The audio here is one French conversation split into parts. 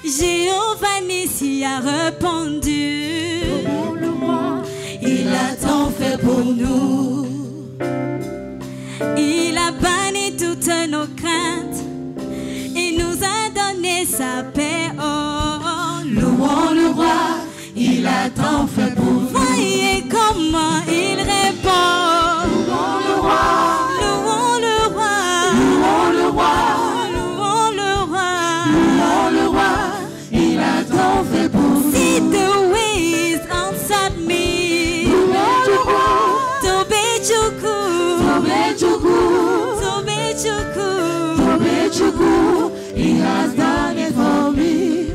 Jéhovah Nissi a répondu. Le roi, il a tant fait pour nous. Il a banni toutes nos craintes et nous a donné sa paix. Oh, Louons le roi, il a tant fait pour nous. voyez comment il répond. Louons le roi, Louons le roi. louons le roi, Louons le roi. louons le roi, il a tant fait pour nous. See the ways answered me. Louons le roi, Tobechuku. Tobechuku, Tobechuku. Tobechuku, he has done it for me.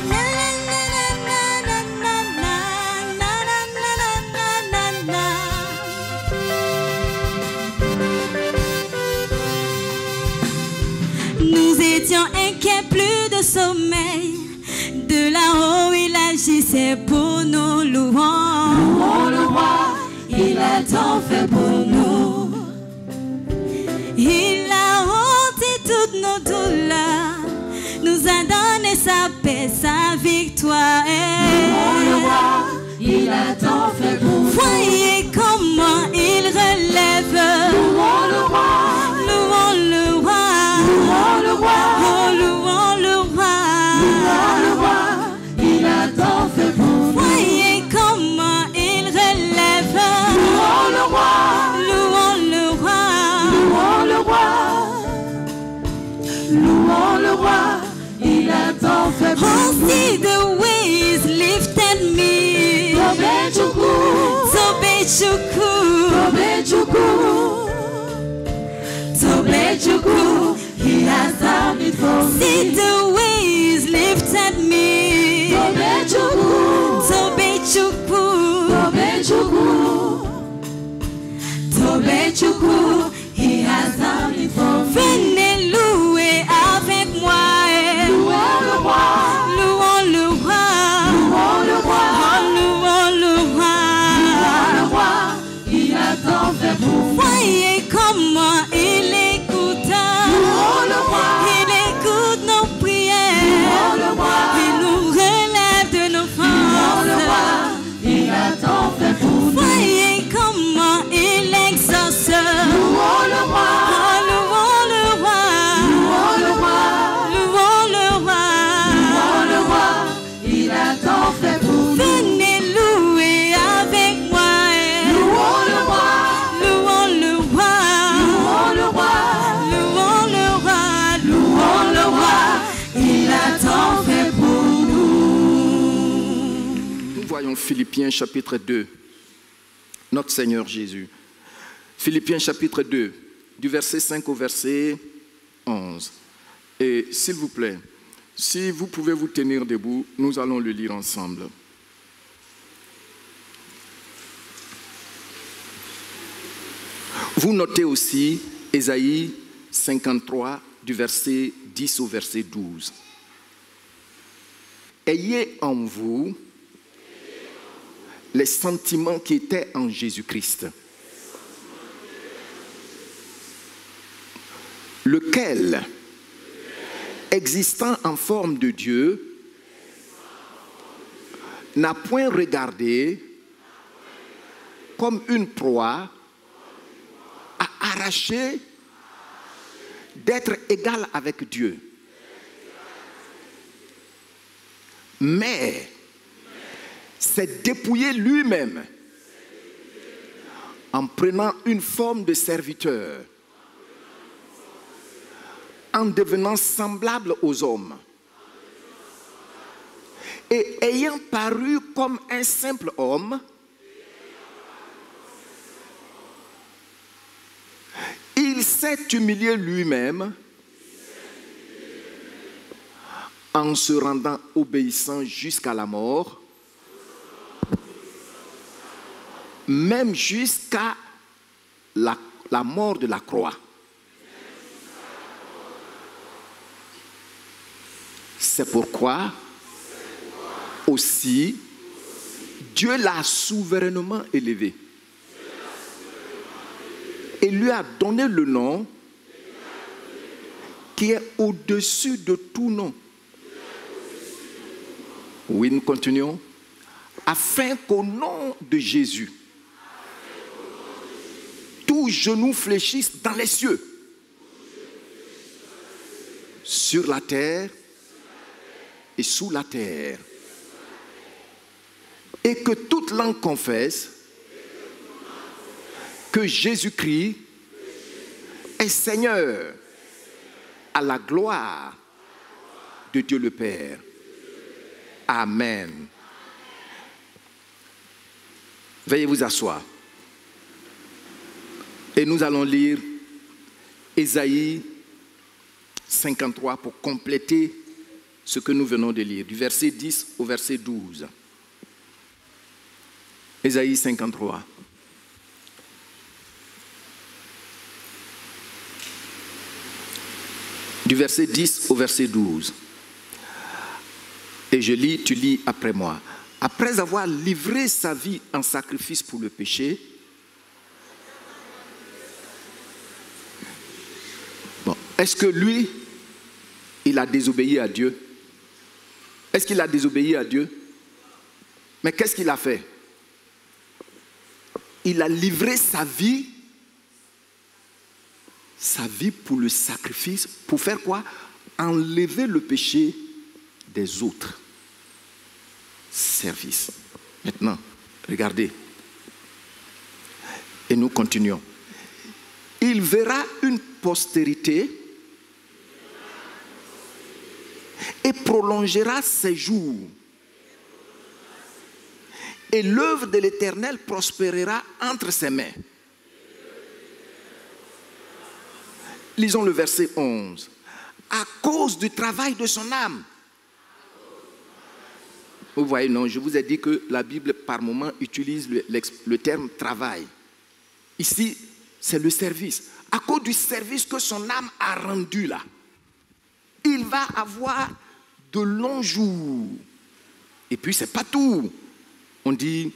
Na na na na na na na na na na na. Nous étions inquiets, plus de sommeil. De là-haut, il agissait pour nous. Louons. Louons le roi, il a tant fait pour nous. Il a ôté toutes nos douleurs, nous a donné sa paix, sa victoire. Louons le roi, il a tant fait pour nous. Voyez comment il relève. Louons le roi, Louons le roi. louons le roi, Oh, louons le roi. louons le roi, il a tant fait pour nous. Voyez comment il relève. Louons le roi, Louons le roi. louons le roi, louons le roi, il a tant fait pour Oh, nous. see the ways lifted me. Tobechuku, Tobechuku. Tobechuku, Tobechuku, he has done it for See me. the ways lifted me. Tobechuku, Tobechuku. Tobechuku, Tobechuku, he has done it for me. Venez louer avec moi. Louons le roi, Louons le roi. louons le roi, Oh, louons le roi. louons le roi, il a tant fait pour nous. Voyez comment il écoute. Louons le roi, Il écoute nos louons prières. le roi, Il nous relève de nos louons le roi, forces. il a tant fait pour nous. Voyez comment il exauce. Louons le roi, Oh, louons le roi. louons le roi, Louons le roi. louons le roi, il a tant fait pour nous. Venez louer avec moi. Louons le roi, Louons le roi. louons le roi, Louons le roi. louons le roi, il a tant fait pour nous. Nous voyons Philippiens chapitre 2, notre Seigneur Jésus. Philippiens chapitre 2, du verset 5 au verset 11. Et s'il vous plaît, si vous pouvez vous tenir debout, nous allons le lire ensemble. Vous notez aussi Ésaïe 53, du verset 10 au verset 12. Ayez en vous les sentiments qui étaient en Jésus-Christ, lequel, existant en forme de Dieu, n'a point regardé comme une proie à arracher d'être égal avec Dieu, mais s'est dépouillé lui-même en prenant une forme de serviteur, en devenant semblable aux hommes, et ayant paru comme un simple homme, il s'est humilié lui-même en se rendant obéissant jusqu'à la mort, même jusqu'à la mort de la croix. C'est pourquoi aussi Dieu l'a souverainement élevé et lui a donné le nom qui est au-dessus de tout nom. Oui, nous continuons. Afin qu'au nom de Jésus, tout genou fléchisse dans les cieux, sur la terre et sous la terre, et que toute langue confesse que Jésus-Christ est Seigneur, à la gloire de Dieu le Père. Amen. Veuillez vous asseoir. Et nous allons lire Ésaïe 53 pour compléter ce que nous venons de lire, du verset 10 au verset 12. Ésaïe 53. Du verset 10 au verset 12. Et je lis, tu lis après moi. Après avoir livré sa vie en sacrifice pour le péché, bon, est-ce que lui, il a désobéi à Dieu? Est-ce qu'il a désobéi à Dieu? Mais qu'est-ce qu'il a fait? Il a livré sa vie pour le sacrifice, pour faire quoi? Enlever le péché des autres. Service. Maintenant, regardez. Et nous continuons. Il verra une postérité et prolongera ses jours. Et l'œuvre de l'Éternel prospérera entre ses mains. Lisons le verset 11. À cause du travail de son âme. Vous voyez, non, je vous ai dit que la Bible, par moment, utilise le terme travail. Ici, c'est le service. À cause du service que son âme a rendu là, il va avoir de longs jours. Et puis, ce n'est pas tout. On dit,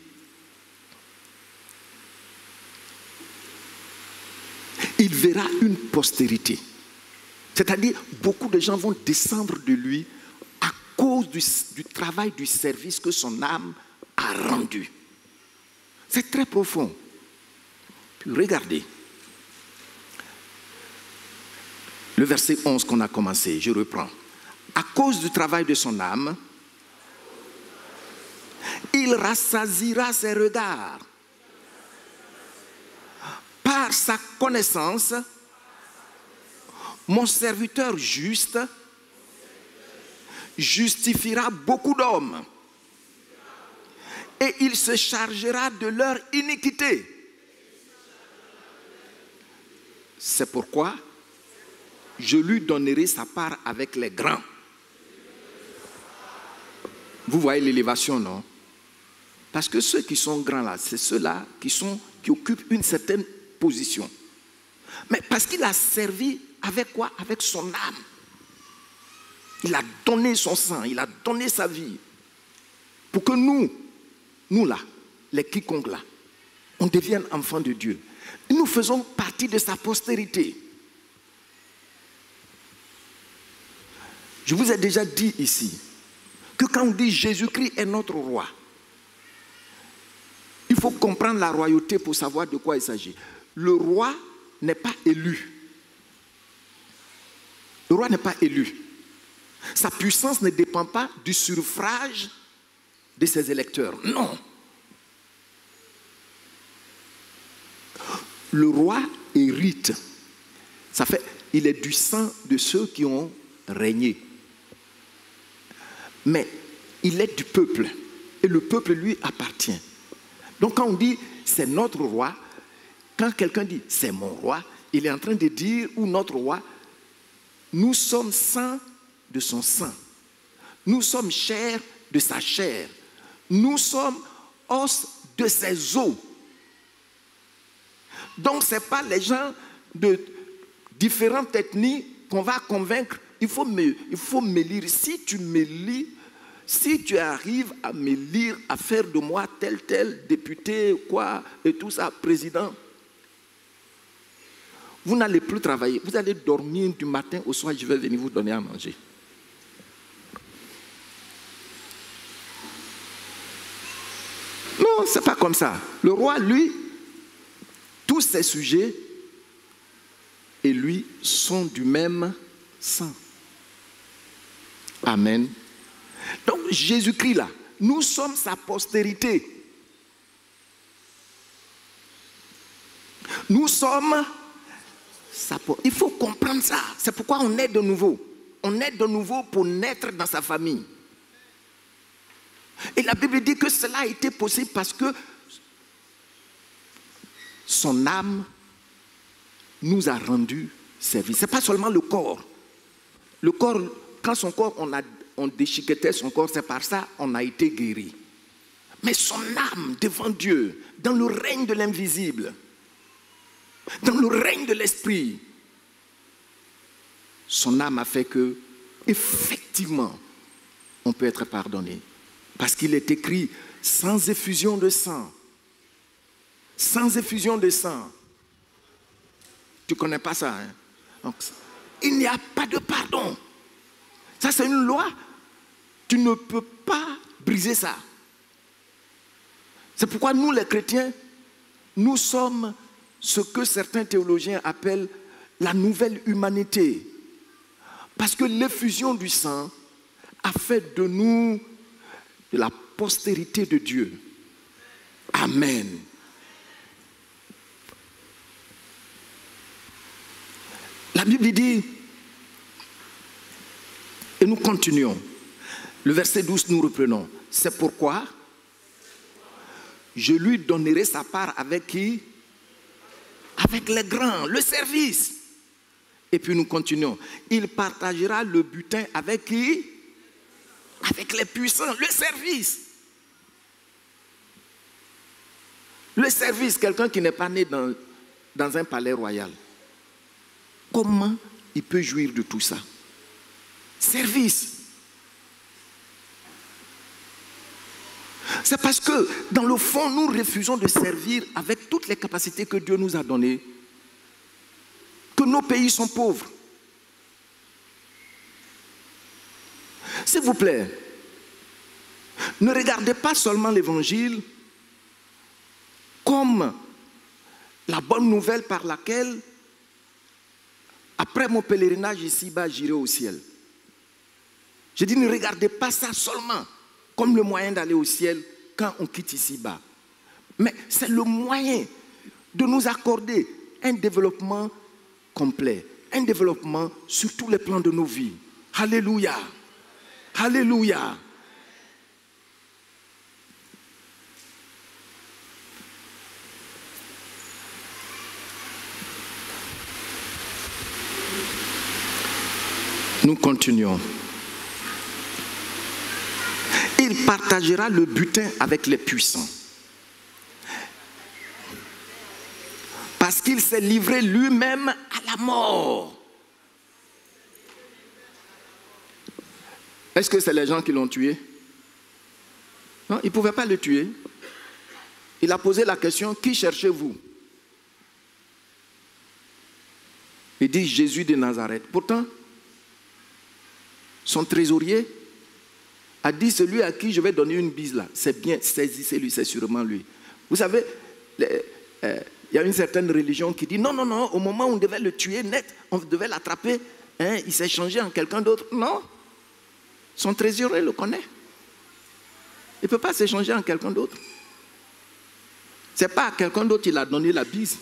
il verra une postérité. C'est-à-dire, beaucoup de gens vont descendre de lui à cause du travail, du service que son âme a rendu. C'est très profond. Puis regardez. Le verset 11 qu'on a commencé, je reprends. À cause du travail de son âme, il rassasiera ses regards. Par sa connaissance, mon serviteur juste justifiera beaucoup d'hommes et il se chargera de leur iniquité. C'est pourquoi je lui donnerai sa part avec les grands. Vous voyez l'élévation, non? Parce que ceux qui sont grands là, c'est ceux-là qui occupent une certaine position. Mais parce qu'il a servi avec quoi? Avec son âme. Il a donné son sang, il a donné sa vie. Pour que nous là, les quiconques là, on devienne enfants de Dieu. Nous faisons partie de sa postérité. Je vous ai déjà dit ici que quand on dit Jésus-Christ est notre roi, il faut comprendre la royauté pour savoir de quoi il s'agit. Le roi n'est pas élu. Le roi n'est pas élu. Sa puissance ne dépend pas du suffrage de ses électeurs. Non. Le roi hérite. Ça fait, il est du sang de ceux qui ont régné. Mais il est du peuple. Et le peuple lui appartient. Donc quand on dit c'est notre roi, quand quelqu'un dit c'est mon roi, il est en train de dire, ou notre roi, nous sommes sang de son sang. Nous sommes chair de sa chair. Nous sommes os de ses os. Donc ce n'est pas les gens de différentes ethnies qu'on va convaincre. Il faut me lire. Si tu me lis, si tu arrives à me lire, à faire de moi tel député, quoi, et tout ça, président, Vous n'allez plus travailler. Vous allez dormir du matin au soir. Je vais venir vous donner à manger. Non, ce n'est pas comme ça. Le roi, lui, tous ses sujets et lui sont du même sang. Amen. Donc Jésus-Christ là, nous sommes sa postérité. Nous sommes sa postérité. Il faut comprendre ça. C'est pourquoi on est de nouveau. On est de nouveau pour naître dans sa famille. Et la Bible dit que cela a été possible parce que son âme nous a rendu service. Ce n'est pas seulement le corps. Le corps, quand son corps, on déchiquetait son corps, c'est par ça qu'on a été guéri. Mais son âme devant Dieu, dans le règne de l'invisible, dans le règne de l'esprit, son âme a fait que, effectivement, on peut être pardonné. Parce qu'il est écrit, sans effusion de sang. Sans effusion de sang. Tu ne connais pas ça, hein? Donc, il n'y a pas de pardon. Ça, c'est une loi. Tu ne peux pas briser ça. C'est pourquoi nous, les chrétiens, nous sommes ce que certains théologiens appellent la nouvelle humanité. Parce que l'effusion du sang a fait de nous de la postérité de Dieu. Amen. La Bible dit, et nous continuons, le verset 12, nous reprenons. C'est pourquoi je lui donnerai sa part avec qui? Avec les grands, le service. Et puis nous continuons. Il partagera le butin avec qui? Avec les puissants, le service. Le service, quelqu'un qui n'est pas né dans un palais royal. Comment il peut jouir de tout ça? Service. C'est parce que, dans le fond, nous refusons de servir avec toutes les capacités que Dieu nous a données, que nos pays sont pauvres. S'il vous plaît, ne regardez pas seulement l'évangile comme la bonne nouvelle par laquelle, après mon pèlerinage ici-bas, j'irai au ciel. Je dis, ne regardez pas ça seulement comme le moyen d'aller au ciel quand on quitte ici-bas. Mais c'est le moyen de nous accorder un développement complet, un développement sur tous les plans de nos vies. Alléluia. Alléluia. Nous continuons. Il partagera le butin avec les puissants. Parce qu'il s'est livré lui-même à la mort. Est-ce que c'est les gens qui l'ont tué? Non, ils ne pouvaient pas le tuer. Il a posé la question, qui cherchez-vous? Il dit Jésus de Nazareth. Pourtant, son trésorier a dit, celui à qui je vais donner une bise là, c'est bien, saisissez-lui, c'est sûrement lui. Vous savez, il y a une certaine religion qui dit, non, non, non, au moment où on devait le tuer net, on devait l'attraper, hein, il s'est changé en quelqu'un d'autre. Non, son trésorier le connaît. Il ne peut pas s'échanger en quelqu'un d'autre. Ce n'est pas à quelqu'un d'autre qu'il a donné la bise.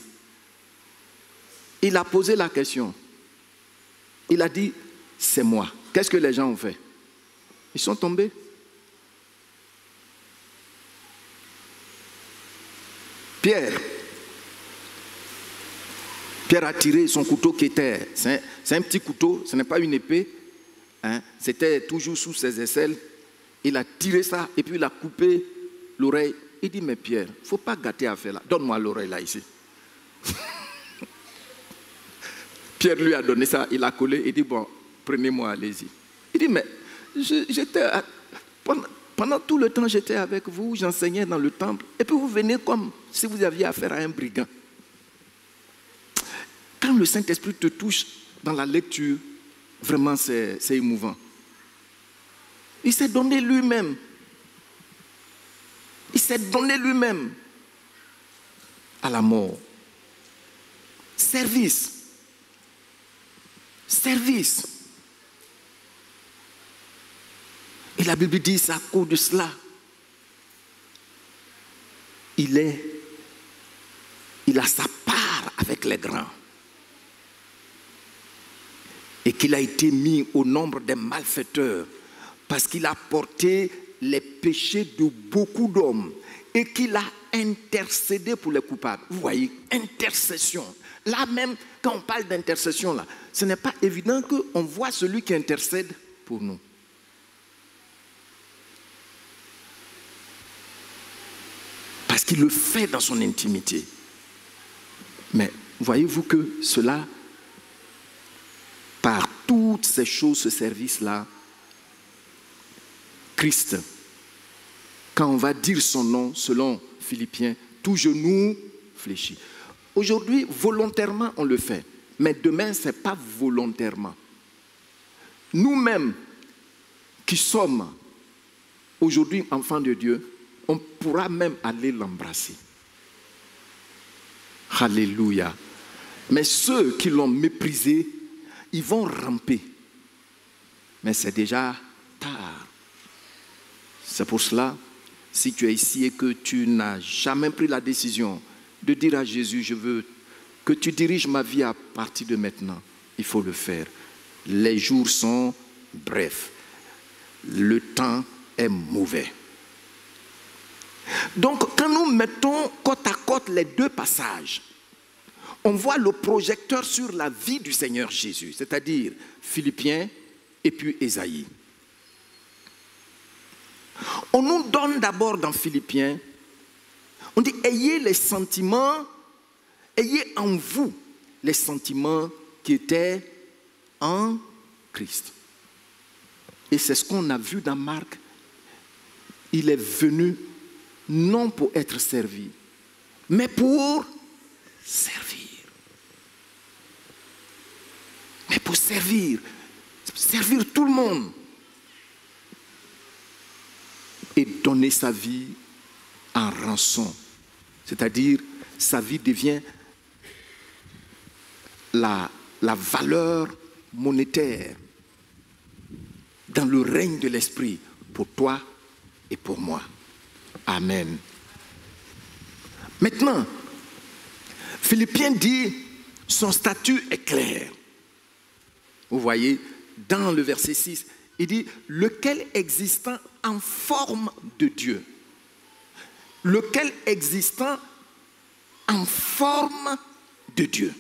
Il a posé la question. Il a dit, c'est moi. Qu'est-ce que les gens ont fait? Ils sont tombés. Pierre a tiré son couteau qui était, c'est un petit couteau, ce n'est pas une épée, hein, c'était toujours sous ses aisselles. Il a tiré ça et puis il a coupé l'oreille. Il dit, mais Pierre, il ne faut pas gâter affaire là. Donne-moi l'oreille là ici. Pierre lui a donné ça, il a collé, il dit, bon, prenez-moi, allez-y. Il dit, mais pendant tout le temps, j'étais avec vous, j'enseignais dans le temple, et puis vous venez comme si vous aviez affaire à un brigand. Quand quand le Saint-Esprit te touche dans la lecture, vraiment c'est émouvant. Il s'est donné lui-même. Il s'est donné lui-même à la mort. Service. Service. Et la Bible dit, c'est à cause de cela. Il a sa part avec les grands. Et qu'il a été mis au nombre des malfaiteurs parce qu'il a porté les péchés de beaucoup d'hommes et qu'il a intercédé pour les coupables. Vous voyez, intercession. Là même, quand on parle d'intercession, là, ce n'est pas évident qu'on voit celui qui intercède pour nous. Parce qu'il le fait dans son intimité. Mais voyez-vous que cela, par toutes ces choses, ce service-là, Christ, quand on va dire son nom, selon Philippiens, tout genou fléchit. Aujourd'hui, volontairement, on le fait. Mais demain, ce n'est pas volontairement. Nous-mêmes, qui sommes aujourd'hui enfants de Dieu, on pourra même aller l'embrasser. Alléluia. Mais ceux qui l'ont méprisé, ils vont ramper. Mais c'est déjà tard. C'est pour cela, si tu es ici et que tu n'as jamais pris la décision de dire à Jésus, je veux que tu diriges ma vie à partir de maintenant, il faut le faire. Les jours sont brefs. Le temps est mauvais. Donc, quand nous mettons côte à côte les deux passages, on voit le projecteur sur la vie du Seigneur Jésus, c'est-à-dire Philippiens et puis Ésaïe. On nous donne d'abord dans Philippiens, on dit ayez les sentiments, ayez en vous les sentiments qui étaient en Christ. Et c'est ce qu'on a vu dans Marc. Il est venu non pour être servi, mais pour servir. Mais pour servir. Servir tout le monde. Et donner sa vie en rançon. C'est-à-dire, sa vie devient la valeur monétaire dans le règne de l'Esprit pour toi et pour moi. Amen. Maintenant, Philippiens dit, son statut est clair. Vous voyez, dans le verset 6, il dit, lequel existant en forme de Dieu. Lequel existant en forme de Dieu.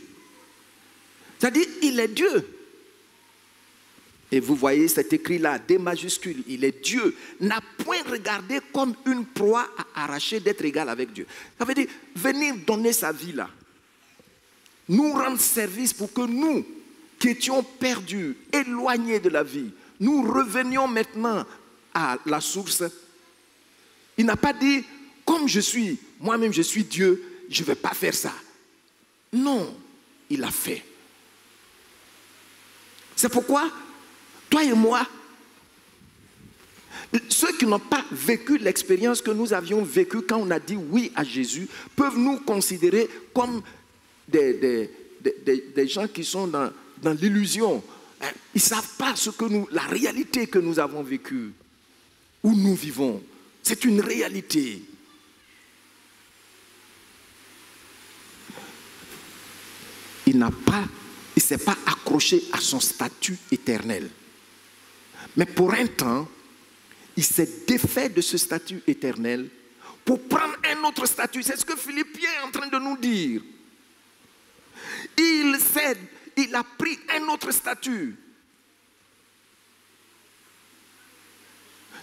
C'est-à-dire, il est Dieu. Et vous voyez cet écrit-là, D majuscule, il est Dieu, n'a point regardé comme une proie à arracher d'être égal avec Dieu. Ça veut dire, venir donner sa vie là, nous rendre service pour que nous, qui étions perdus, éloignés de la vie, nous revenions maintenant à la source. Il n'a pas dit, comme je suis, moi-même je suis Dieu, je ne vais pas faire ça. Non, il a fait. C'est pourquoi, toi et moi, ceux qui n'ont pas vécu l'expérience que nous avions vécue quand on a dit oui à Jésus, peuvent nous considérer comme des gens qui sont dans l'illusion. Ils ne savent pas la réalité que nous avons vécue, où nous vivons. C'est une réalité. Il ne s'est pas accroché à son statut éternel. Mais pour un temps, il s'est défait de ce statut éternel pour prendre un autre statut. C'est ce que Philippiens est en train de nous dire. Il a pris un autre statut.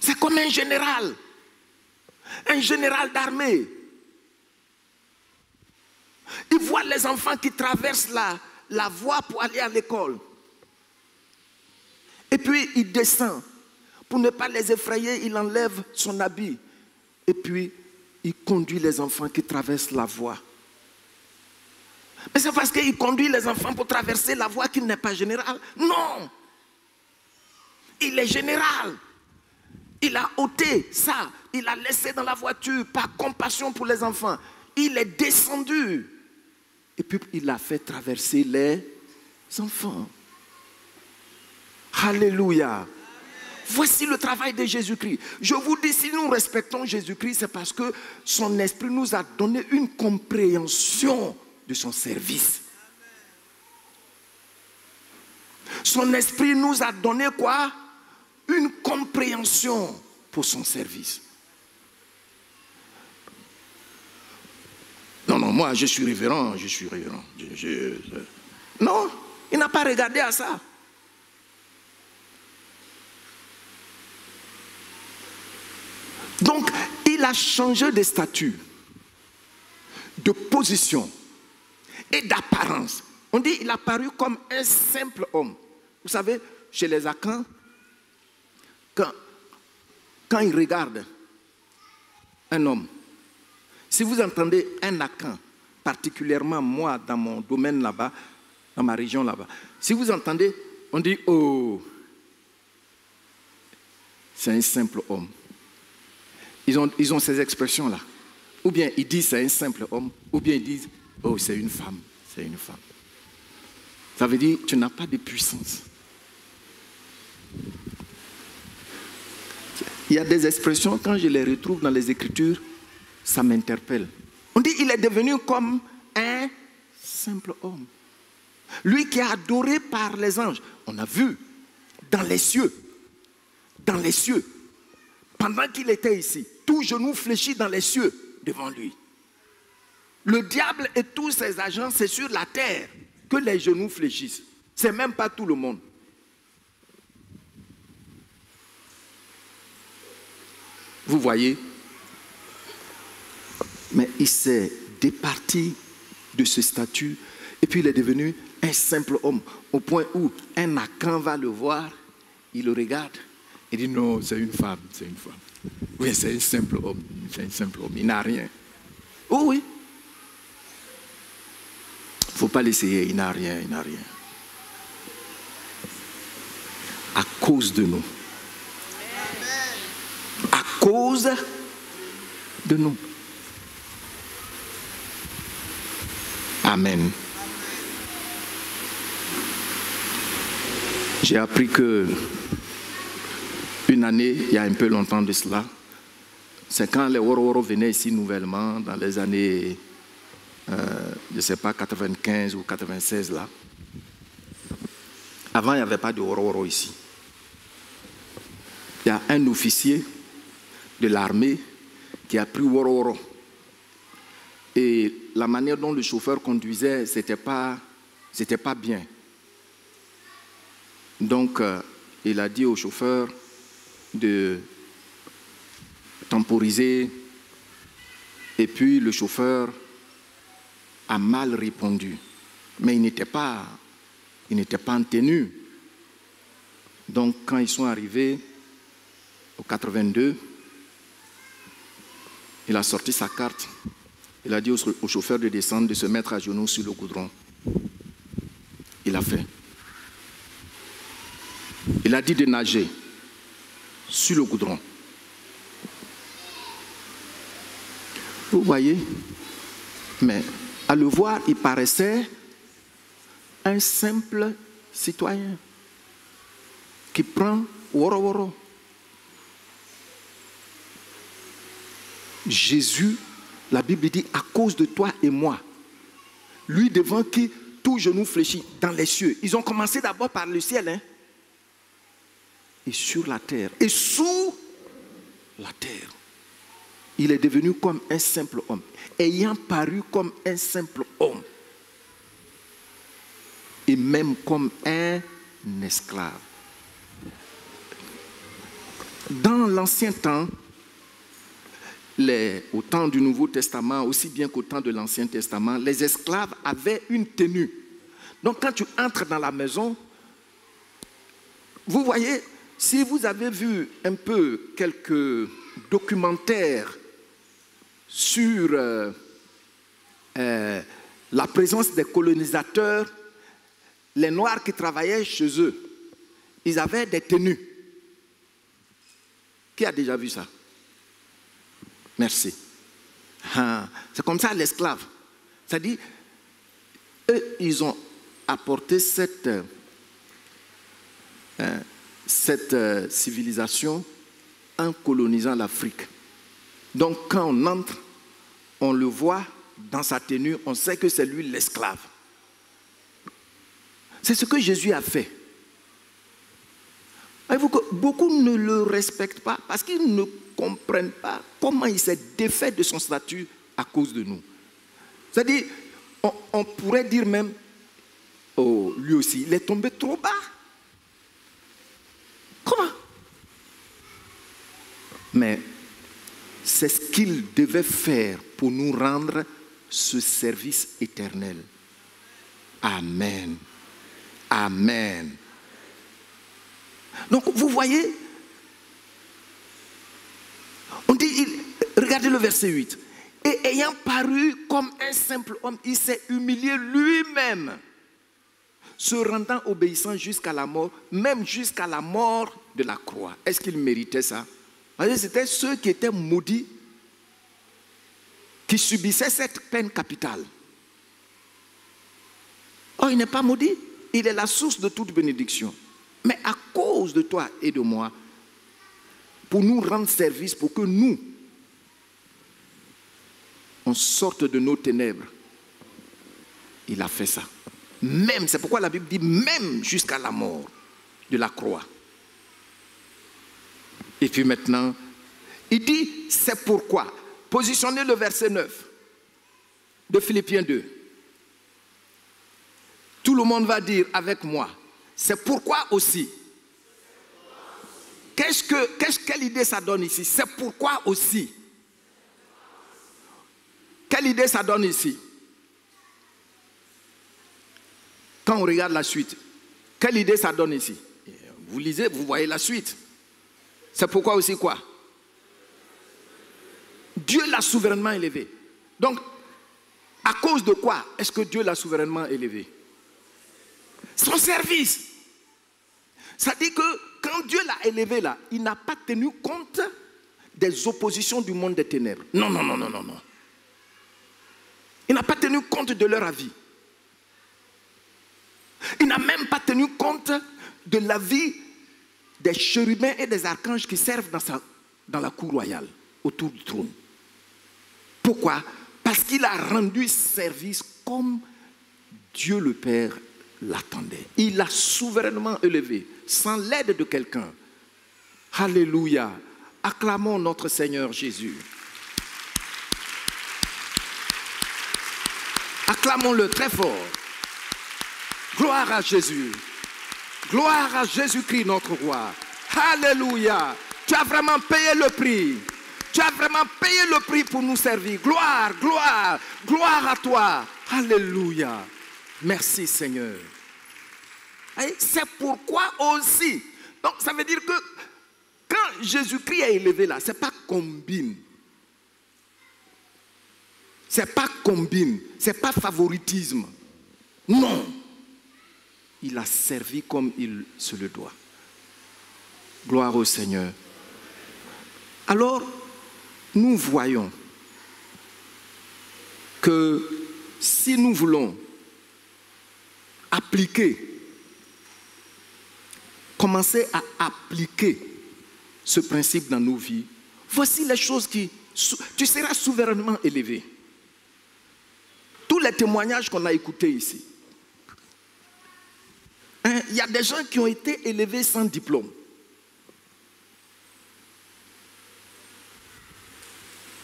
C'est comme un général d'armée. Il voit les enfants qui traversent la voie pour aller à l'école. Et puis il descend. Pour ne pas les effrayer, il enlève son habit. Et puis il conduit les enfants qui traversent la voie. Mais c'est parce qu'il conduit les enfants pour traverser la voie qu'il n'est pas général. Non. Il est général. Il a ôté ça. Il a laissé dans la voiture par compassion pour les enfants. Il est descendu. Et puis il a fait traverser les enfants. Alléluia. Voici le travail de Jésus-Christ. Je vous dis, si nous respectons Jésus-Christ, c'est parce que son esprit nous a donné une compréhension de son service. Son esprit nous a donné quoi? Une compréhension pour son service. Non, moi je suis révérend, Non, il n'a pas regardé à ça. Donc, il a changé de statut, de position et d'apparence. On dit qu'il a paru comme un simple homme. Vous savez, chez les Akans, quand ils regardent un homme, si vous entendez un Akan, particulièrement moi dans mon domaine là-bas, dans ma région là-bas, si vous entendez, on dit, oh, c'est un simple homme. Ils ont ces expressions-là. Ou bien ils disent c'est un simple homme, ou bien ils disent oh c'est une femme, c'est une femme. Ça veut dire tu n'as pas de puissance. Il y a des expressions, quand je les retrouve dans les Écritures, ça m'interpelle. On dit il est devenu comme un simple homme. Lui qui est adoré par les anges. On a vu dans les cieux, pendant qu'il était ici, tout genou fléchit dans les cieux devant lui. Le diable et tous ses agents, c'est sur la terre que les genoux fléchissent. Ce n'est même pas tout le monde. Vous voyez? Mais il s'est départi de ce statut et puis il est devenu un simple homme. Au point où un Akan va le voir, il le regarde. Il dit non, c'est une femme, c'est une femme. Oui, c'est un simple homme, il n'a rien. Oh oui. Il ne faut pas l'essayer, il n'a rien. À cause de nous. À cause de nous. Amen. J'ai appris que une année, il y a un peu longtemps de cela, c'est quand les Woro venaient ici nouvellement, dans les années, je ne sais pas, 95 ou 96 là. Avant, il n'y avait pas de Woro ici. Il y a un officier de l'armée qui a pris Woro. Et la manière dont le chauffeur conduisait, c'était pas bien. Donc, il a dit au chauffeur de temporiser, et puis le chauffeur a mal répondu, mais il n'était pas en tenue. Donc quand ils sont arrivés au 82, il a sorti sa carte, il a dit au chauffeur de descendre, de se mettre à genoux sur le goudron. Il a fait. Il a dit de nager sur le goudron. Vous voyez? Mais à le voir, il paraissait un simple citoyen qui prend Woro. Jésus, la Bible dit, à cause de toi et moi, lui devant qui tout genou fléchit dans les cieux. Ils ont commencé d'abord par le ciel, hein? Et sur la terre, et sous la terre. Il est devenu comme un simple homme, ayant paru comme un simple homme, et même comme un esclave. Dans l'ancien temps, au temps du Nouveau Testament, aussi bien qu'au temps de l'Ancien Testament, les esclaves avaient une tenue. Donc quand tu entres dans la maison, vous voyez, si vous avez vu un peu quelques documentaires sur la présence des colonisateurs, les Noirs qui travaillaient chez eux, ils avaient des tenues. Qui a déjà vu ça? Merci. C'est comme ça l'esclave. C'est-à-dire, eux, ils ont apporté cette civilisation en colonisant l'Afrique. Donc, quand on entre, on le voit dans sa tenue, on sait que c'est lui l'esclave. C'est ce que Jésus a fait. Voyez-vous que beaucoup ne le respectent pas parce qu'ils ne comprennent pas comment il s'est défait de son statut à cause de nous. C'est-à-dire, on pourrait dire même, oh, lui aussi, il est tombé trop bas. Comment? Mais c'est ce qu'il devait faire pour nous rendre ce service éternel. Amen. Amen. Donc, vous voyez, on dit, regardez le verset 8. Et ayant paru comme un simple homme, il s'est humilié lui-même, se rendant obéissant jusqu'à la mort, même jusqu'à la mort de la croix. Est-ce qu'il méritait ça? Parce que c'était ceux qui étaient maudits, qui subissaient cette peine capitale. Oh, il n'est pas maudit, il est la source de toute bénédiction. Mais à cause de toi et de moi, pour nous rendre service, pour que nous, on sorte de nos ténèbres, il a fait ça. Même, c'est pourquoi la Bible dit même jusqu'à la mort de la croix. Et puis maintenant, il dit, c'est pourquoi. Positionnez le verset 9 de Philippiens 2. Tout le monde va dire avec moi, c'est pourquoi aussi. Quelle idée ça donne ici? C'est pourquoi aussi. Quelle idée ça donne ici? Quand on regarde la suite, quelle idée ça donne ici? Vous lisez, vous voyez la suite. C'est pourquoi aussi quoi? Dieu l'a souverainement élevé. Donc, à cause de quoi est-ce que Dieu l'a souverainement élevé? Son service. Ça dit que quand Dieu l'a élevé là, il n'a pas tenu compte des oppositions du monde des ténèbres. Non, non, non, non, non, non. Il n'a pas tenu compte de leur avis. Il n'a même pas tenu compte de l'avis des chérubins et des archanges qui servent dans la cour royale, autour du trône. Pourquoi? Parce qu'il a rendu service comme Dieu le Père l'attendait. Il l'a souverainement élevé, sans l'aide de quelqu'un. Alléluia. Acclamons notre Seigneur Jésus. Acclamons-le très fort. Gloire à Jésus. Gloire à Jésus-Christ, notre roi. Alléluia. Tu as vraiment payé le prix. Tu as vraiment payé le prix pour nous servir. Gloire, gloire, gloire à toi. Alléluia. Merci Seigneur. C'est pourquoi aussi. Donc ça veut dire que quand Jésus-Christ est élevé là, ce n'est pas combine. Ce n'est pas combine. Ce n'est pas favoritisme. Non. Il a servi comme il se le doit. Gloire au Seigneur. Alors, nous voyons que si nous voulons commencer à appliquer ce principe dans nos vies, voici les choses qui... Tu seras souverainement élevé. Tous les témoignages qu'on a écoutés ici, il y a des gens qui ont été élevés sans diplôme.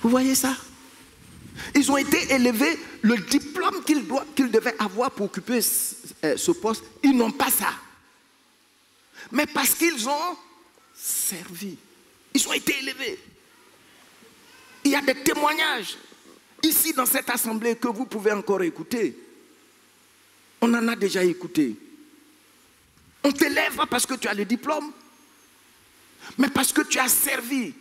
Vous voyez ça? Ils ont été élevés, le diplôme qu'ils devaient avoir pour occuper ce poste, ils n'ont pas ça. Mais parce qu'ils ont servi, ils ont été élevés. Il y a des témoignages ici dans cette assemblée que vous pouvez encore écouter. On en a déjà écouté. On ne t'élève pas parce que tu as le diplôme, mais parce que tu as servi.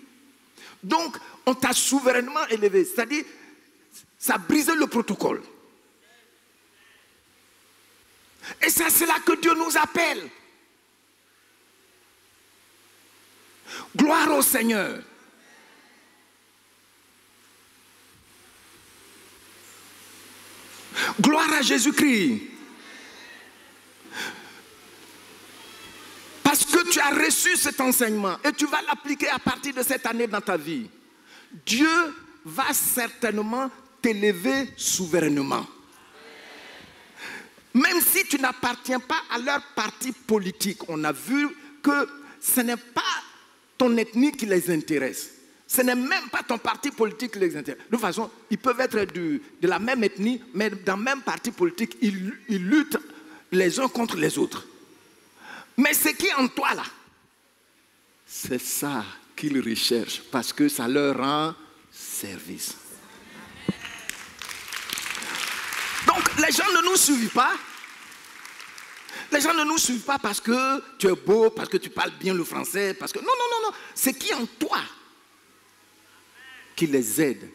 Donc, on t'a souverainement élevé. C'est-à-dire, ça a brisé le protocole. Et c'est à cela que Dieu nous appelle. Gloire au Seigneur. Gloire à Jésus-Christ. Parce que tu as reçu cet enseignement et tu vas l'appliquer à partir de cette année dans ta vie. Dieu va certainement t'élever souverainement. Même si tu n'appartiens pas à leur parti politique, on a vu que ce n'est pas ton ethnie qui les intéresse. Ce n'est même pas ton parti politique qui les intéresse. De toute façon, ils peuvent être de la même ethnie, mais dans le même parti politique, ils luttent les uns contre les autres. Mais ce qui est en toi là, c'est ça qu'ils recherchent parce que ça leur rend service. Donc les gens ne nous suivent pas. Les gens ne nous suivent pas parce que tu es beau, parce que tu parles bien le français, parce que... Non, non, non, non. Ce qui est en toi qui les aide,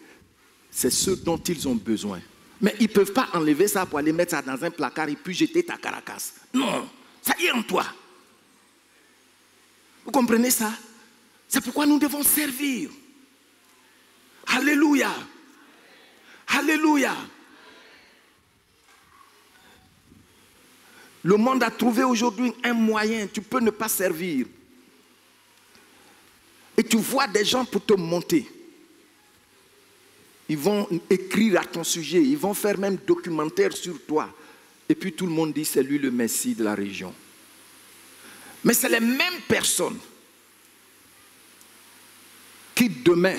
c'est ce dont ils ont besoin. Mais ils ne peuvent pas enlever ça pour aller mettre ça dans un placard et puis jeter ta caracasse. Non, ça y est en toi. Vous comprenez ça? C'est pourquoi nous devons servir. Alléluia. Alléluia. Le monde a trouvé aujourd'hui un moyen. Tu peux ne pas servir. Et tu vois des gens pour te monter. Ils vont écrire à ton sujet. Ils vont faire même documentaire sur toi. Et puis tout le monde dit c'est lui le Messie de la région. Mais c'est les mêmes personnes qui demain,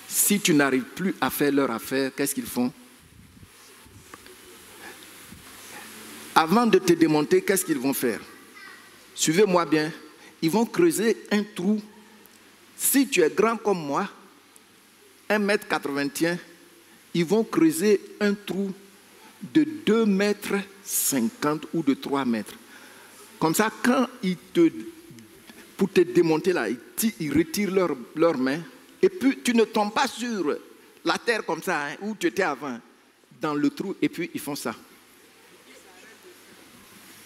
si tu n'arrives plus à faire leur affaire, qu'est-ce qu'ils font? Avant de te démonter, qu'est-ce qu'ils vont faire? Suivez-moi bien. Ils vont creuser un trou. Si tu es grand comme moi, 1,81 m, ils vont creuser un trou de 2,50 m ou de 3 mètres. Comme ça, quand pour te démonter là, ils retirent leurs mains. Et puis, tu ne tombes pas sur la terre comme ça, hein, où tu étais avant, dans le trou, et puis ils font ça.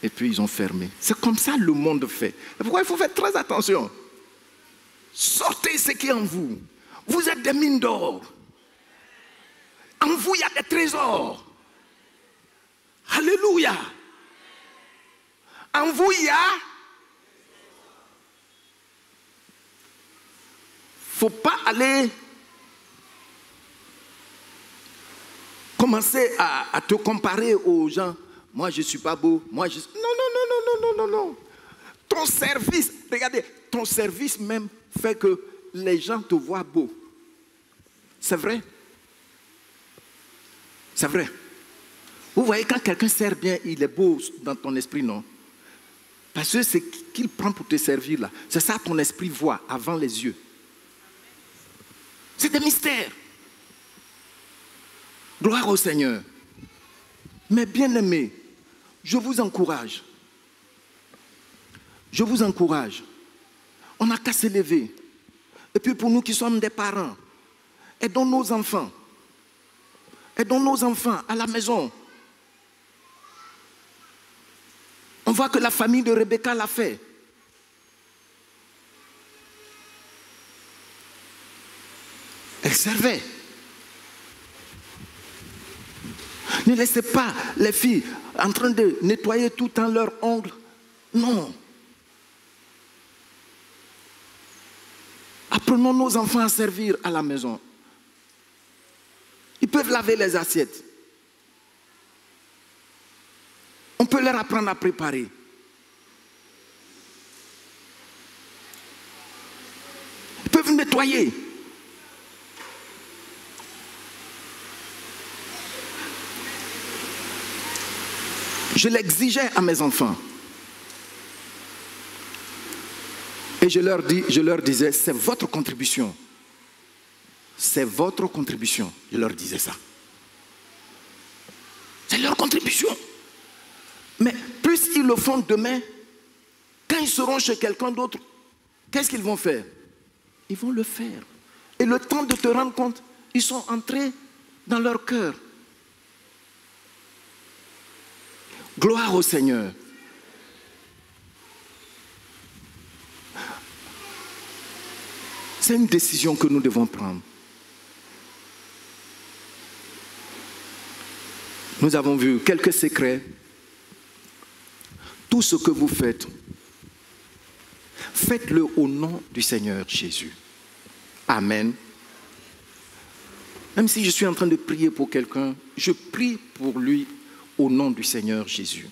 Et puis ils ont fermé. C'est comme ça le monde fait. C'est pourquoi il faut faire très attention. Sortez ce qui est en vous. Vous êtes des mines d'or. En vous, il y a des trésors. Alléluia. En vous, il y a... Il ne faut pas aller commencer à te comparer aux gens. Moi, je ne suis pas beau. Moi, je... Non, non, non, non, non, non, non. Ton service, regardez, ton service même fait que les gens te voient beau. C'est vrai. C'est vrai. Vous voyez, quand quelqu'un sert bien, il est beau dans ton esprit, non? Parce que c'est qu'il prend pour te servir là. C'est ça ton esprit voit avant les yeux. C'est des mystères. Gloire au Seigneur. Mais bien-aimés, je vous encourage. Je vous encourage. On n'a qu'à s'élever. Et puis pour nous qui sommes des parents, aidons nos enfants. Aidons nos enfants à la maison. On voit que la famille de Rebecca l'a fait. Elle servait. Ne laissez pas les filles en train de nettoyer tout le temps leurs ongles. Non. Apprenons nos enfants à servir à la maison. Ils peuvent laver les assiettes. On peut leur apprendre à préparer. Ils peuvent nettoyer. Je l'exigeais à mes enfants. Et je leur disais, c'est votre contribution. C'est votre contribution. Je leur disais ça. C'est leur contribution. Mais plus ils le font demain, quand ils seront chez quelqu'un d'autre, qu'est-ce qu'ils vont faire? Ils vont le faire. Et le temps de te rendre compte, ils sont entrés dans leur cœur. Gloire au Seigneur. C'est une décision que nous devons prendre. Nous avons vu quelques secrets. Tout ce que vous faites, faites-le au nom du Seigneur Jésus. Amen. Même si je suis en train de prier pour quelqu'un, je prie pour lui au nom du Seigneur Jésus.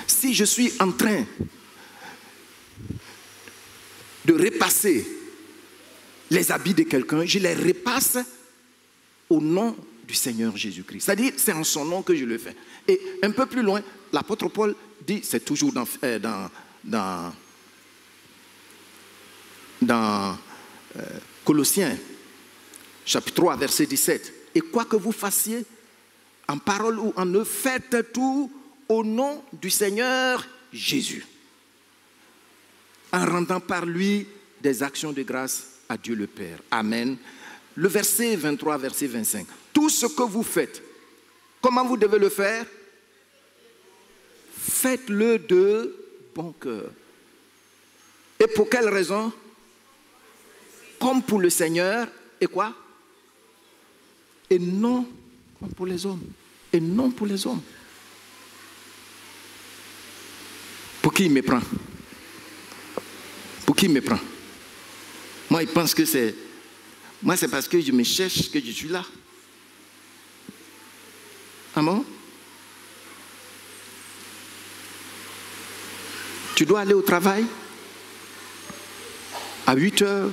Si je suis en train de repasser les habits de quelqu'un, je les repasse au nom du Seigneur Jésus-Christ. C'est-à-dire, c'est en son nom que je le fais. Et un peu plus loin, l'apôtre Paul dit, c'est toujours dans Colossiens, chapitre 3, verset 17. Et quoi que vous fassiez, en parole ou en œuvre, faites tout au nom du Seigneur Jésus, en rendant par lui des actions de grâce à Dieu le Père. Amen. Le verset 23, verset 25. Tout ce que vous faites, comment vous devez le faire? Faites-le de bon cœur. Et pour quelle raison? Comme pour le Seigneur, et quoi? Et non comme pour les hommes. Et non pour les hommes. Pour qui il me prend? Pour qui il me prend? Moi, il pense que c'est... Moi, c'est parce que je me cherche que je suis là. Amen. Tu dois aller au travail à 8 heures.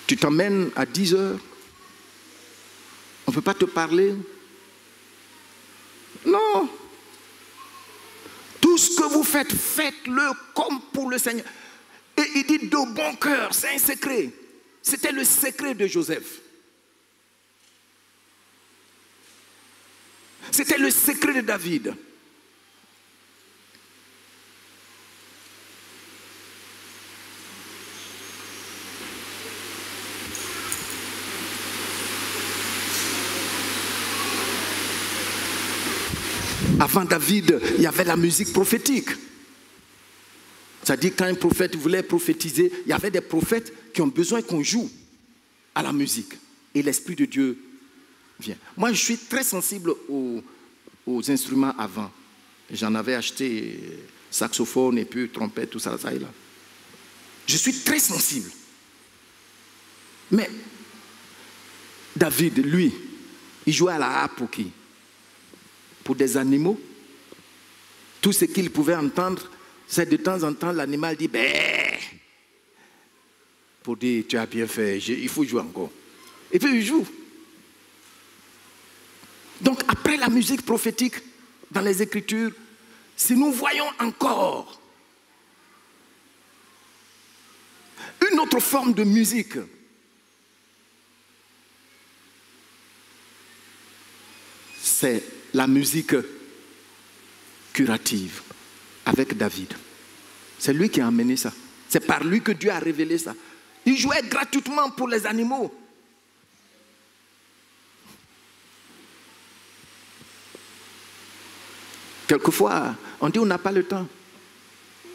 Tu t'emmènes à 10 heures. On ne peut pas te parler. Non. Tout ce que vous faites, faites-le comme pour le Seigneur. Et il dit de bon cœur, c'est un secret. C'était le secret de Joseph. C'était le secret de David. Avant David, il y avait la musique prophétique. C'est-à-dire quand un prophète voulait prophétiser, il y avait des prophètes qui ont besoin qu'on joue à la musique. Et l'Esprit de Dieu vient. Moi, je suis très sensible aux instruments avant. J'en avais acheté saxophone et puis trompette, tout ça, ça et là. Je suis très sensible. Mais David, lui, il jouait à la harpe pour qui? Pour des animaux. Tout ce qu'il pouvait entendre, c'est de temps en temps l'animal dit bé, pour dire tu as bien fait, il faut jouer encore. Et puis il joue. Donc après la musique prophétique dans les Écritures, si nous voyons encore une autre forme de musique, c'est la musique curative avec David. C'est lui qui a amené ça. C'est par lui que Dieu a révélé ça. Il jouait gratuitement pour les animaux. Quelquefois, on dit on n'a pas le temps.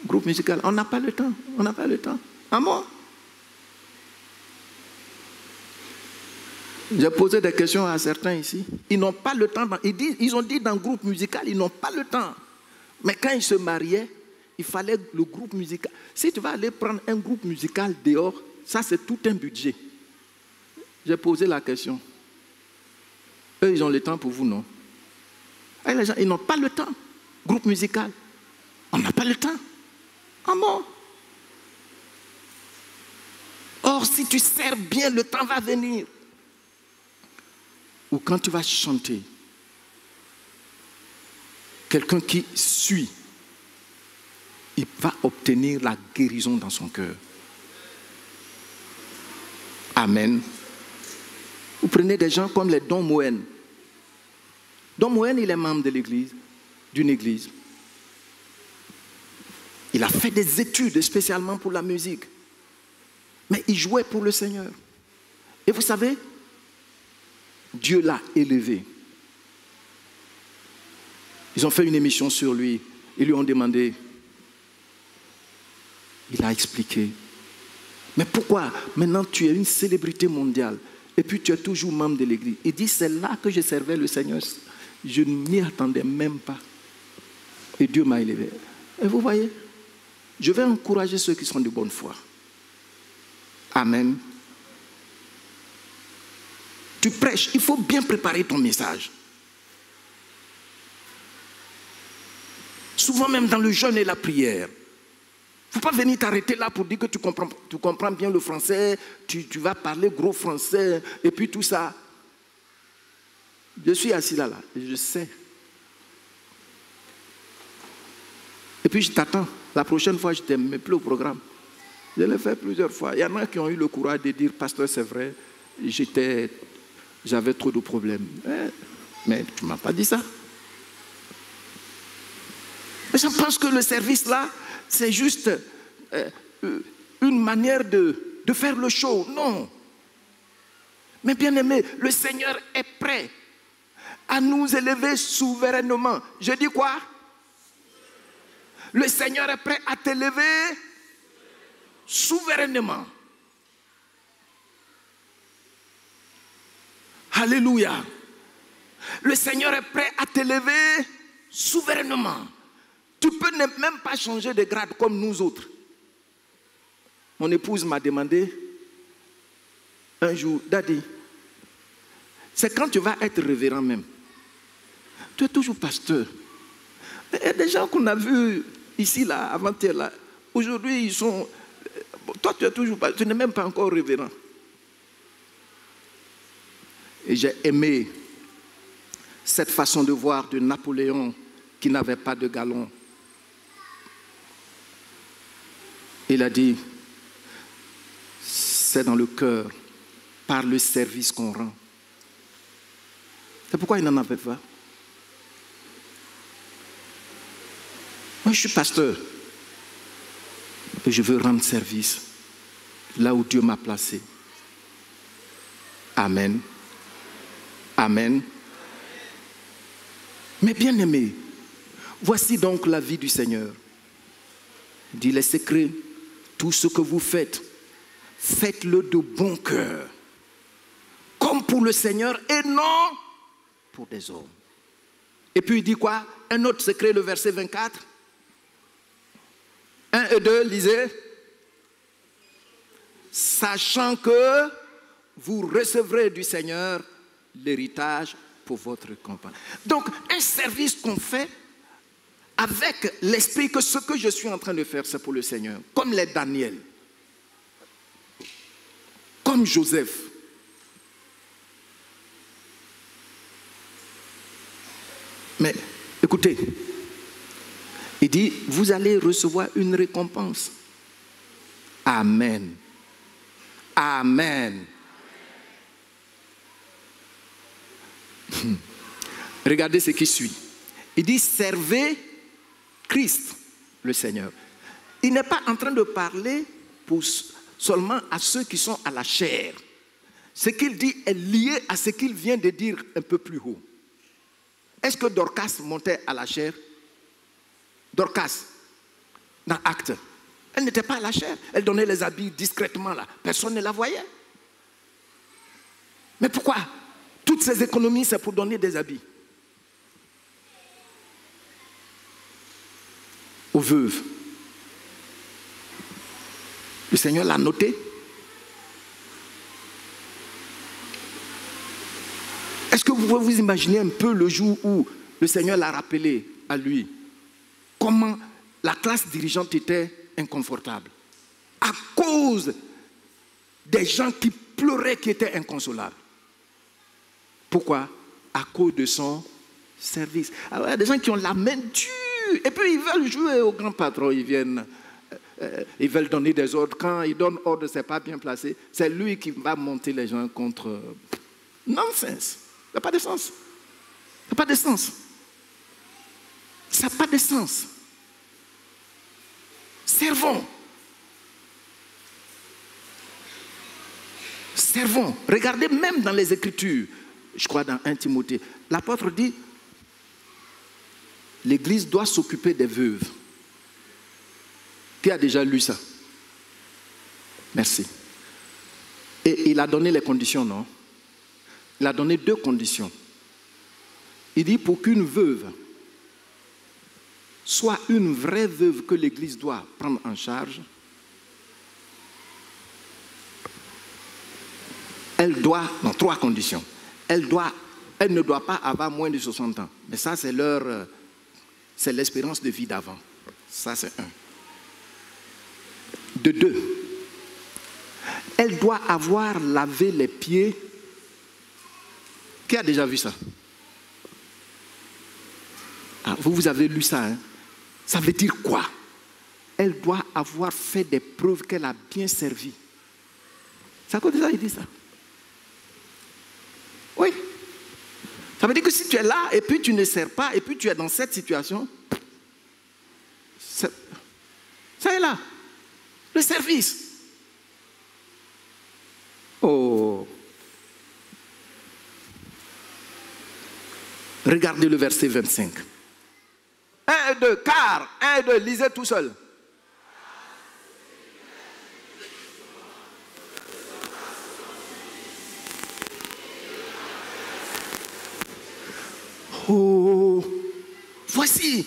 Groupe musical, on n'a pas le temps. On n'a pas le temps. Ah bon? J'ai posé des questions à certains ici. Ils n'ont pas le temps. Ils ont dit dans le groupe musical, ils n'ont pas le temps. Mais quand ils se mariaient, il fallait le groupe musical. Si tu vas aller prendre un groupe musical dehors, ça c'est tout un budget. J'ai posé la question. Eux, ils ont le temps pour vous, non? Et les gens, ils n'ont pas le temps. Groupe musical. On n'a pas le temps. Ah bon? Or, si tu sers bien, le temps va venir. Ou quand tu vas chanter, quelqu'un qui suit, il va obtenir la guérison dans son cœur. Amen. Vous prenez des gens comme les Don Moen. Don Moen, il est membre de l'église, d'une église. Il a fait des études spécialement pour la musique. Mais il jouait pour le Seigneur. Et vous savez, Dieu l'a élevé. Ils ont fait une émission sur lui. Ils lui ont demandé. Il a expliqué. Mais pourquoi maintenant tu es une célébrité mondiale et puis tu es toujours membre de l'église? Il dit, c'est là que je servais le Seigneur. Je ne m'y attendais même pas. Et Dieu m'a élevé. Et vous voyez, je vais encourager ceux qui sont de bonne foi. Amen. Tu prêches, il faut bien préparer ton message. Souvent même dans le jeûne et la prière. Il ne faut pas venir t'arrêter là pour dire que tu comprends bien le français, tu vas parler gros français, et puis tout ça. Je suis assis là, je sais. Et puis je t'attends. La prochaine fois, je ne te mets plus au programme. Je l'ai fait plusieurs fois. Il y en a qui ont eu le courage de dire, pasteur, c'est vrai, j'avais trop de problèmes. Mais tu ne m'as pas dit ça. Mais je pense que le service là, c'est juste une manière de faire le show. Non. Mais bien aimé, le Seigneur est prêt à nous élever souverainement. Je dis quoi? Le Seigneur est prêt à t'élever souverainement. Alléluia. Le Seigneur est prêt à t'élever souverainement. Tu peux même pas changer de grade comme nous autres. Mon épouse m'a demandé un jour, Daddy, c'est quand tu vas être révérend même. Tu es toujours pasteur. Il y a des gens qu'on a vus ici, là, avant-hier, là. Aujourd'hui, ils sont... Toi, tu es toujours pasteur. Tu n'es même pas encore révérend. Et j'ai aimé cette façon de voir de Napoléon qui n'avait pas de galon. Il a dit, c'est dans le cœur, par le service qu'on rend. C'est pourquoi il n'en avait pas. Moi, je suis pasteur. Et je veux rendre service là où Dieu m'a placé. Amen. Amen. Mais bien aimé, voici donc la vie du Seigneur. Il dit les secrets, tout ce que vous faites, faites-le de bon cœur, comme pour le Seigneur et non pour des hommes. Et puis il dit quoi? Un autre secret, le verset 24. 1 et 2, lisez. Sachant que vous recevrez du Seigneur l'héritage pour votre récompense. Donc, un service qu'on fait avec l'esprit que ce que je suis en train de faire, c'est pour le Seigneur. Comme les Daniel. Comme Joseph. Mais, écoutez, il dit, vous allez recevoir une récompense. Amen. Amen. Regardez ce qui suit. Il dit, servez Christ, le Seigneur. Il n'est pas en train de parler seulement à ceux qui sont à la chair. Ce qu'il dit est lié à ce qu'il vient de dire un peu plus haut. Est-ce que Dorcas montait à la chair? Dorcas, dans Actes, elle n'était pas à la chair. Elle donnait les habits discrètement là. Personne ne la voyait. Mais pourquoi? Toutes ces économies, c'est pour donner des habits aux veuves. Le Seigneur l'a noté. Est-ce que vous pouvez vous imaginer un peu le jour où le Seigneur l'a rappelé à lui? Comment la classe dirigeante était inconfortable à cause des gens qui pleuraient, qui étaient inconsolables. Pourquoi? À cause de son service. Alors il y a des gens qui ont la main dure et puis ils veulent jouer au grand patron, ils veulent donner des ordres. Quand ils donnent ordre, ce n'est pas bien placé, c'est lui qui va monter les gens contre... Nonsense. Ça n'a pas de sens. Ça n'a pas de sens. Ça n'a pas de sens. Servons. Servons. Regardez même dans les Écritures, je crois dans 1 Timothée, l'apôtre dit, l'Église doit s'occuper des veuves. Qui a déjà lu ça? Merci. Et il a donné les conditions, non? Il a donné 2 conditions. Il dit pour qu'une veuve soit une vraie veuve que l'Église doit prendre en charge, elle doit, dans 3 conditions. Elle ne doit pas avoir moins de 60 ans. Mais ça, c'est l'espérance de vie d'avant. Ça, c'est 1. De 2, elle doit avoir lavé les pieds. Qui a déjà vu ça? Ah, vous avez lu ça, hein? Ça veut dire quoi? Elle doit avoir fait des preuves qu'elle a bien servi. C'est à cause de ça qu'il dit ça. Oui. Ça veut dire que si tu es là et puis tu ne sers pas et puis tu es dans cette situation, ça est là. Le service. Oh. Regardez le verset 25. 1 et 2, car, 1 et 2, lisez tout seul. Oh, voici.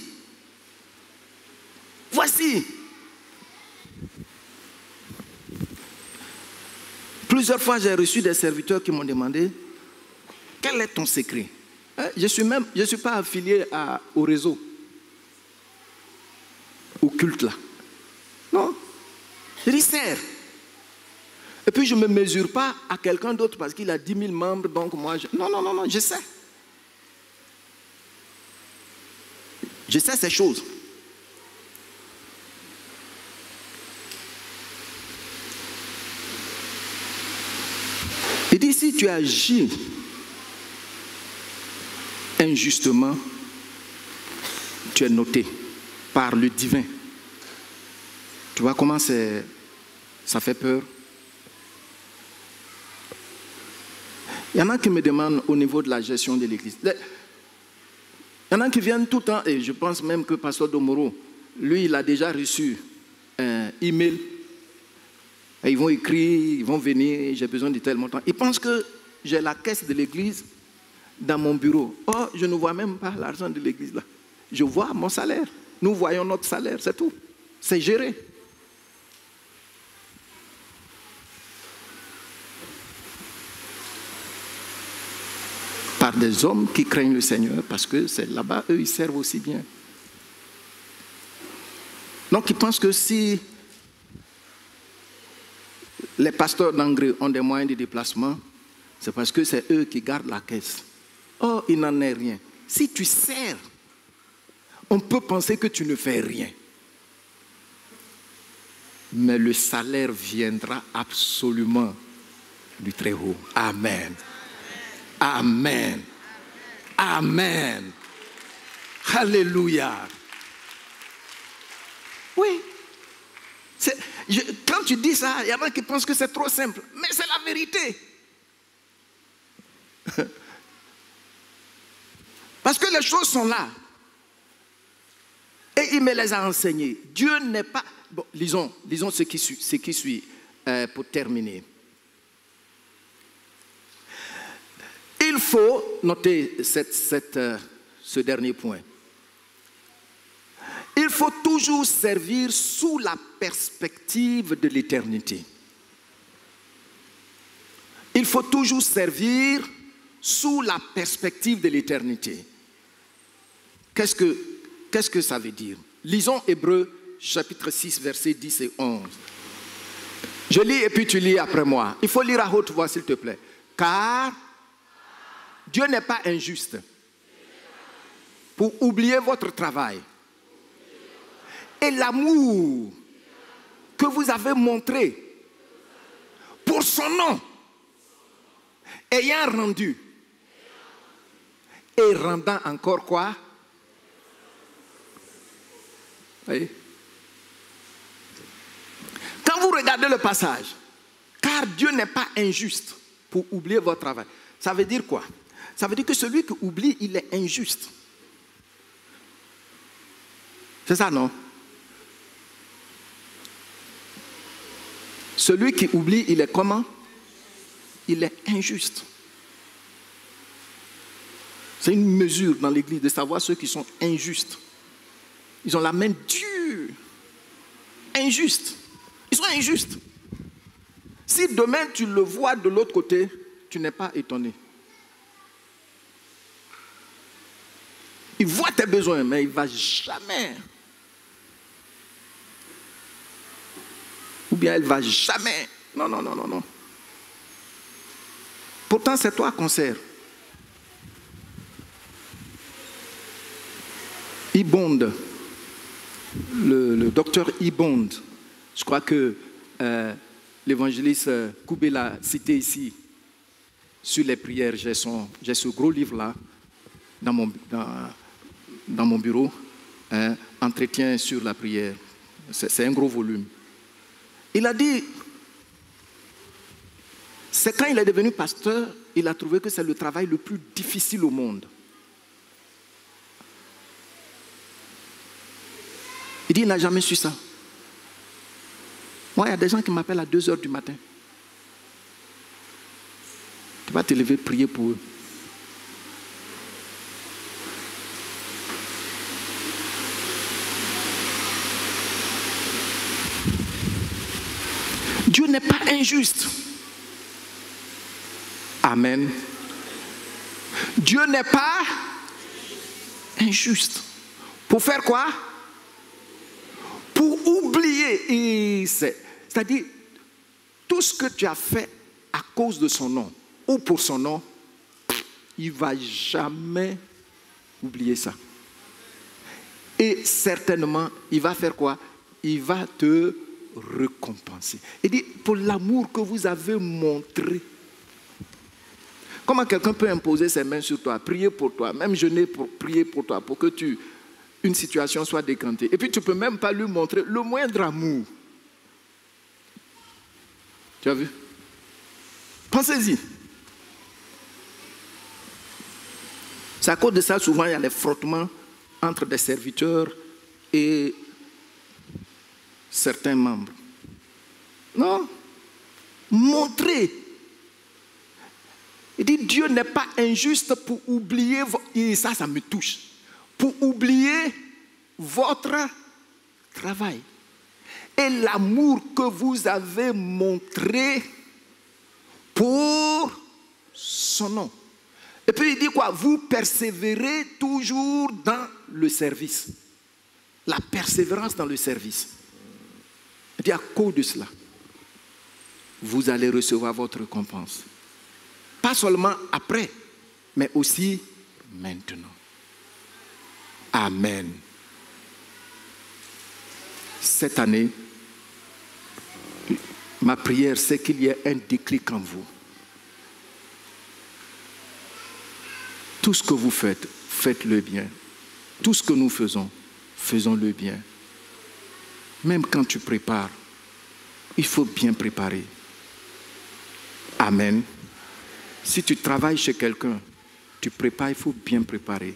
Plusieurs fois, j'ai reçu des serviteurs qui m'ont demandé, quel est ton secret? Je ne suis pas affilié au réseau, au culte là. Non. Je dis, sers. Et puis je ne me mesure pas à quelqu'un d'autre parce qu'il a 10 000 membres, donc moi, non, je sais. Je sais ces choses. Il dit, si tu agis injustement, tu es noté par le divin. Tu vois comment ça fait peur? Il y en a qui me demandent au niveau de la gestion de l'Église. Il y en a qui viennent tout le temps, et je pense même que Pasteur Domoro, lui, il a déjà reçu un email. Et ils vont écrire, ils vont venir, j'ai besoin de tel montant. Ils pensent que j'ai la caisse de l'Église dans mon bureau. Oh, je ne vois même pas l'argent de l'Église là. Je vois mon salaire. Nous voyons notre salaire, c'est tout. C'est géré. Par des hommes qui craignent le Seigneur, parce que c'est là-bas, eux, ils servent aussi bien. Donc, ils pensent que si les pasteurs d'Angré ont des moyens de déplacement, c'est parce que c'est eux qui gardent la caisse. Oh, il n'en est rien. Si tu sers, on peut penser que tu ne fais rien. Mais le salaire viendra absolument du Très-Haut. Amen. Amen. Amen. Alléluia. Oui. Quand tu dis ça, il y en a qui pensent que c'est trop simple. Mais c'est la vérité. Parce que les choses sont là. Et il me les a enseignées. Dieu n'est pas... Bon, lisons ce qui suit pour terminer. Il faut noter ce dernier point. Il faut toujours servir sous la perspective de l'éternité. Il faut toujours servir sous la perspective de l'éternité. Qu'est-ce que ça veut dire? Lisons Hébreux chapitre 6, versets 10 et 11. Je lis et puis tu lis après moi. Il faut lire à haute voix, s'il te plaît. Car Dieu n'est pas injuste pour oublier votre travail et l'amour que vous avez montré pour son nom, ayant rendu et rendant encore quoi? Voyez? Quand vous regardez le passage, car Dieu n'est pas injuste pour oublier votre travail, ça veut dire quoi? Ça veut dire que celui qui oublie, il est injuste. C'est ça, non? Celui qui oublie, il est comment? Il est injuste. C'est une mesure dans l'Église de savoir ceux qui sont injustes. Ils ont la main dure. Injuste. Ils sont injustes. Si demain tu le vois de l'autre côté, tu n'es pas étonné. Il voit tes besoins, mais il ne va jamais. Ou bien elle ne va jamais. Non, non, non, non, non. Pourtant, c'est toi qu'on sert. Ibond, le docteur Ibond, je crois que l'évangéliste Koubé l'a cité ici, sur les prières. J'ai ce gros livre-là dans mon bureau, Entretien sur la prière. C'est un gros volume. Il a dit, c'est quand il est devenu pasteur, il a trouvé que c'est le travail le plus difficile au monde. Il dit, il n'a jamais su ça. Moi, il y a des gens qui m'appellent à 2 heures du matin. Tu vas te lever, prier pour eux. Dieu n'est pas injuste. Amen. Dieu n'est pas injuste. Pour faire quoi? Pour oublier. C'est-à-dire, tout ce que tu as fait à cause de son nom ou pour son nom, il ne va jamais oublier ça. Et certainement, il va faire quoi? Il va te récompenser. Il dit, pour l'amour que vous avez montré. Comment quelqu'un peut imposer ses mains sur toi, prier pour toi, même jeûner pour prier pour toi, pour que une situation soit décantée. Et puis tu ne peux même pas lui montrer le moindre amour. Tu as vu? Pensez-y. C'est à cause de ça, souvent, il y a des frottements entre des serviteurs et certains membres. Non. Montrez. Il dit, Dieu n'est pas injuste pour oublier, et ça me touche, pour oublier votre travail et l'amour que vous avez montré pour son nom. Et puis il dit quoi? Vous persévérez toujours dans le service. La persévérance dans le service. Il dit, à cause de cela, vous allez recevoir votre récompense. Pas seulement après, mais aussi maintenant. Amen. Cette année, ma prière, c'est qu'il y ait un déclic en vous. Tout ce que vous faites, faites-le bien. Tout ce que nous faisons, faisons-le bien. Même quand tu prépares, il faut bien préparer. Amen. Si tu travailles chez quelqu'un, tu prépares, il faut bien préparer.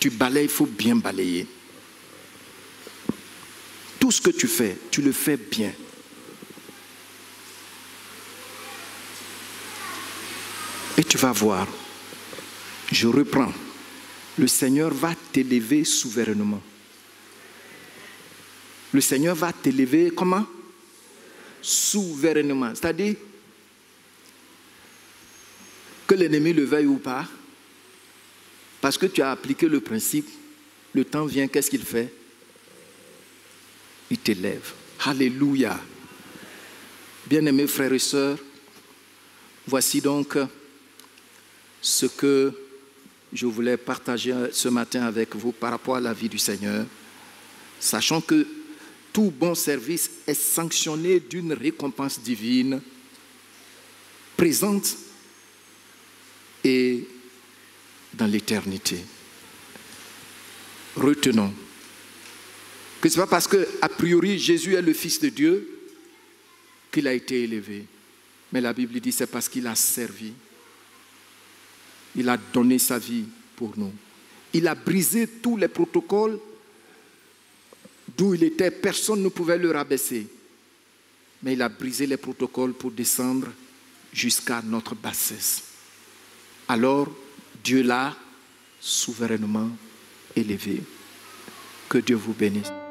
Tu balayes, il faut bien balayer. Tout ce que tu fais, tu le fais bien. Et tu vas voir, je reprends, le Seigneur va t'élever souverainement. Le Seigneur va t'élever comment? Souverainement. C'est-à-dire que l'ennemi le veuille ou pas, parce que tu as appliqué le principe, le temps vient, qu'est-ce qu'il fait? Il t'élève. Alléluia. Bien-aimés frères et sœurs, voici donc ce que je voulais partager ce matin avec vous par rapport à la vie du Seigneur, sachant que tout bon service est sanctionné d'une récompense divine présente et dans l'éternité. Retenons que ce n'est pas parce qu'a priori Jésus est le Fils de Dieu qu'il a été élevé. Mais la Bible dit que c'est parce qu'il a servi. Il a donné sa vie pour nous. Il a brisé tous les protocoles d'où il était. Personne ne pouvait le rabaisser. Mais il a brisé les protocoles pour descendre jusqu'à notre bassesse. Alors, Dieu l'a souverainement élevé. Que Dieu vous bénisse.